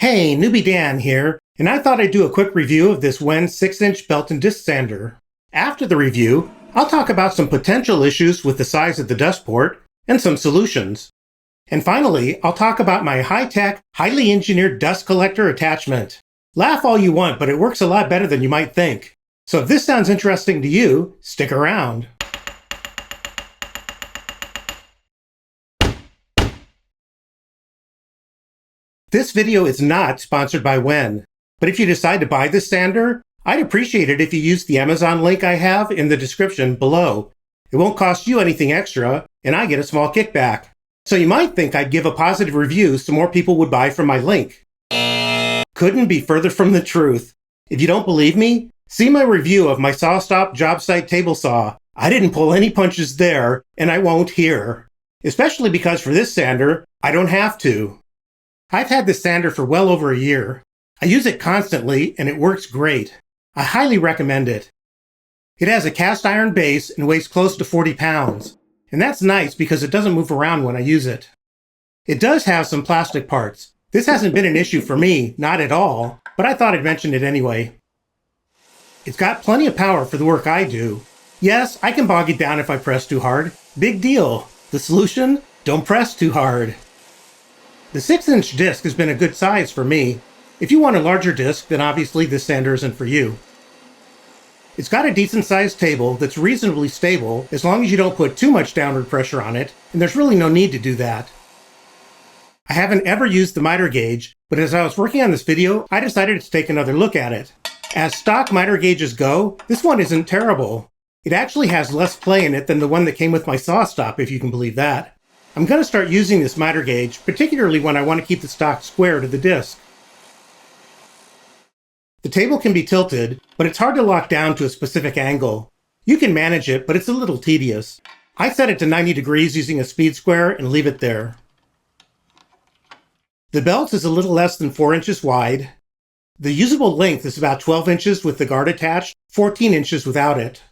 Hey, Newbie Dan here, and I thought I'd do a quick review of this WEN 6-inch belt and disc sander. After the review, I'll talk about some potential issues with the size of the dust port and some solutions. And finally, I'll talk about my high-tech, highly engineered dust collector attachment. Laugh all you want, but it works a lot better than you might think. So if this sounds interesting to you, stick around. This video is not sponsored by WEN, but if you decide to buy this sander, I'd appreciate it if you use the Amazon link I have in the description below. It won't cost you anything extra, and I get a small kickback. So you might think I'd give a positive review so more people would buy from my link. Couldn't be further from the truth. If you don't believe me, see my review of my SawStop job site table saw. I didn't pull any punches there, and I won't here. Especially because for this sander, I don't have to. I've had this sander for well over a year. I use it constantly, and it works great. I highly recommend it. It has a cast iron base and weighs close to 40 pounds. And that's nice because it doesn't move around when I use it. It does have some plastic parts. This hasn't been an issue for me, not at all, but I thought I'd mention it anyway. It's got plenty of power for the work I do. Yes, I can bog it down if I press too hard. Big deal. The solution? Don't press too hard. The 6-inch disc has been a good size for me. If you want a larger disc, then obviously this sander isn't for you. It's got a decent sized table that's reasonably stable as long as you don't put too much downward pressure on it, and there's really no need to do that. I haven't ever used the miter gauge, but as I was working on this video, I decided to take another look at it. As stock miter gauges go, this one isn't terrible. It actually has less play in it than the one that came with my SawStop, if you can believe that. I'm going to start using this miter gauge, particularly when I want to keep the stock square to the disc. The table can be tilted, but it's hard to lock down to a specific angle. You can manage it, but it's a little tedious. I set it to 90 degrees using a speed square and leave it there. The belt is a little less than 4 inches wide. The usable length is about 12 inches with the guard attached, 14 inches without it.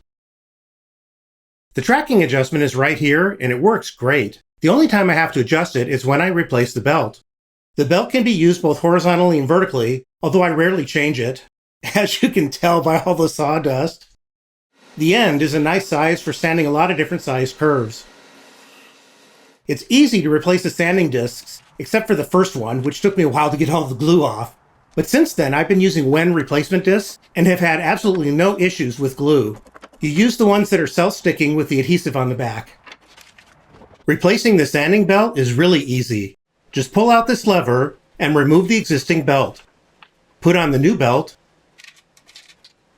The tracking adjustment is right here, and it works great. The only time I have to adjust it is when I replace the belt. The belt can be used both horizontally and vertically, although I rarely change it, as you can tell by all the sawdust. The end is a nice size for sanding a lot of different size curves. It's easy to replace the sanding discs, except for the first one, which took me a while to get all the glue off. But since then, I've been using WEN replacement discs and have had absolutely no issues with glue. You use the ones that are self-sticking with the adhesive on the back. Replacing the sanding belt is really easy. Just pull out this lever and remove the existing belt. Put on the new belt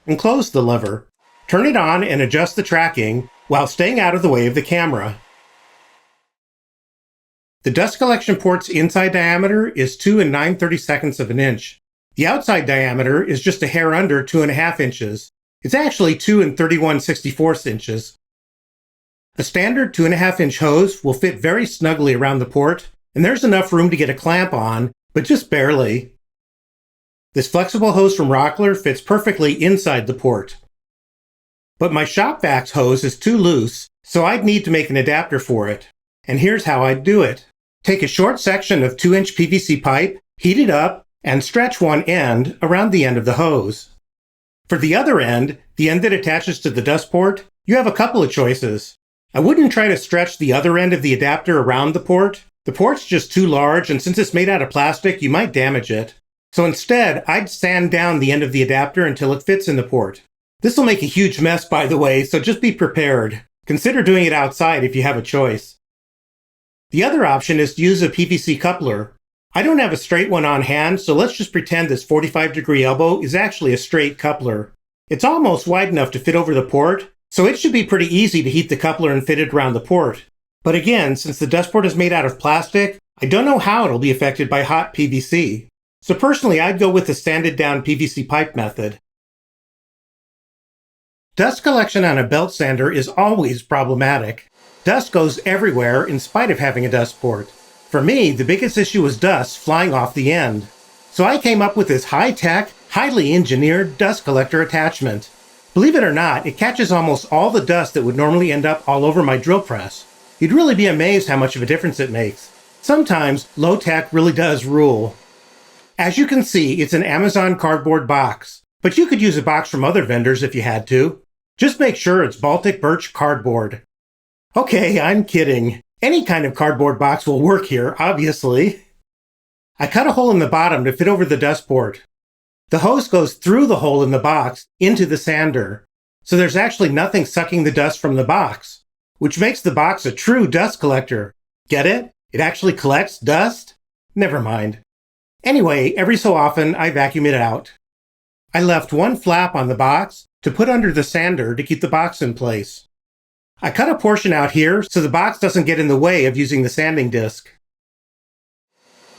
and close the lever. Turn it on and adjust the tracking while staying out of the way of the camera. The dust collection port's inside diameter is 2 9/32 of an inch. The outside diameter is just a hair under 2.5 inches. It's actually 2 31/64 inches. A standard 2.5 inch hose will fit very snugly around the port, and there's enough room to get a clamp on, but just barely. This flexible hose from Rockler fits perfectly inside the port. But my shop vacs hose is too loose, so I'd need to make an adapter for it. And here's how I'd do it. Take a short section of 2-inch PVC pipe, heat it up, and stretch one end around the end of the hose. For the other end, the end that attaches to the dust port, you have a couple of choices. I wouldn't try to stretch the other end of the adapter around the port. The port's just too large, and since it's made out of plastic, you might damage it. So instead, I'd sand down the end of the adapter until it fits in the port. This will make a huge mess, by the way, so just be prepared. Consider doing it outside if you have a choice. The other option is to use a PVC coupler. I don't have a straight one on hand, so let's just pretend this 45-degree elbow is actually a straight coupler. It's almost wide enough to fit over the port, so it should be pretty easy to heat the coupler and fit it around the port. But again, since the dust port is made out of plastic, I don't know how it'll be affected by hot PVC. So personally, I'd go with the sanded down PVC pipe method. Dust collection on a belt sander is always problematic. Dust goes everywhere in spite of having a dust port. For me, the biggest issue was dust flying off the end. So I came up with this high-tech, highly engineered dust collector attachment. Believe it or not, it catches almost all the dust that would normally end up all over my drill press. You'd really be amazed how much of a difference it makes. Sometimes low tech really does rule. As you can see, it's an Amazon cardboard box, but you could use a box from other vendors if you had to. Just make sure it's Baltic birch cardboard. Okay, I'm kidding. Any kind of cardboard box will work here, obviously. I cut a hole in the bottom to fit over the dust port. The hose goes through the hole in the box into the sander, so there's actually nothing sucking the dust from the box, which makes the box a true dust collector. Get it? It actually collects dust? Never mind. Anyway, every so often I vacuum it out. I left one flap on the box to put under the sander to keep the box in place. I cut a portion out here so the box doesn't get in the way of using the sanding disc.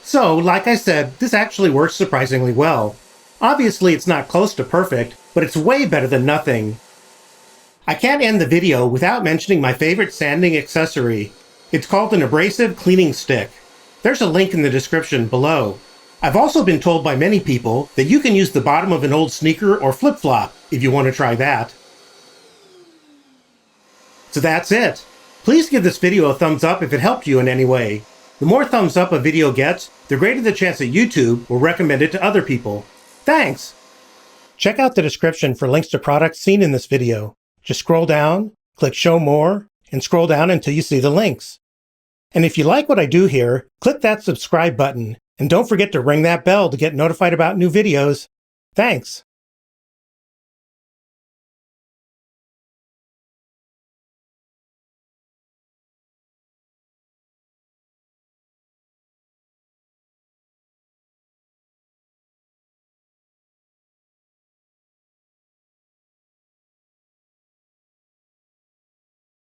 So, like I said, this actually works surprisingly well. Obviously it's not close to perfect, but it's way better than nothing. I can't end the video without mentioning my favorite sanding accessory. It's called an abrasive cleaning stick. There's a link in the description below. I've also been told by many people that you can use the bottom of an old sneaker or flip-flop if you want to try that. So that's it. Please give this video a thumbs up if it helped you in any way. The more thumbs up a video gets, the greater the chance that YouTube will recommend it to other people. Thanks! Check out the description for links to products seen in this video. Just scroll down, click Show More, and scroll down until you see the links. And if you like what I do here, click that subscribe button, and don't forget to ring that bell to get notified about new videos. Thanks!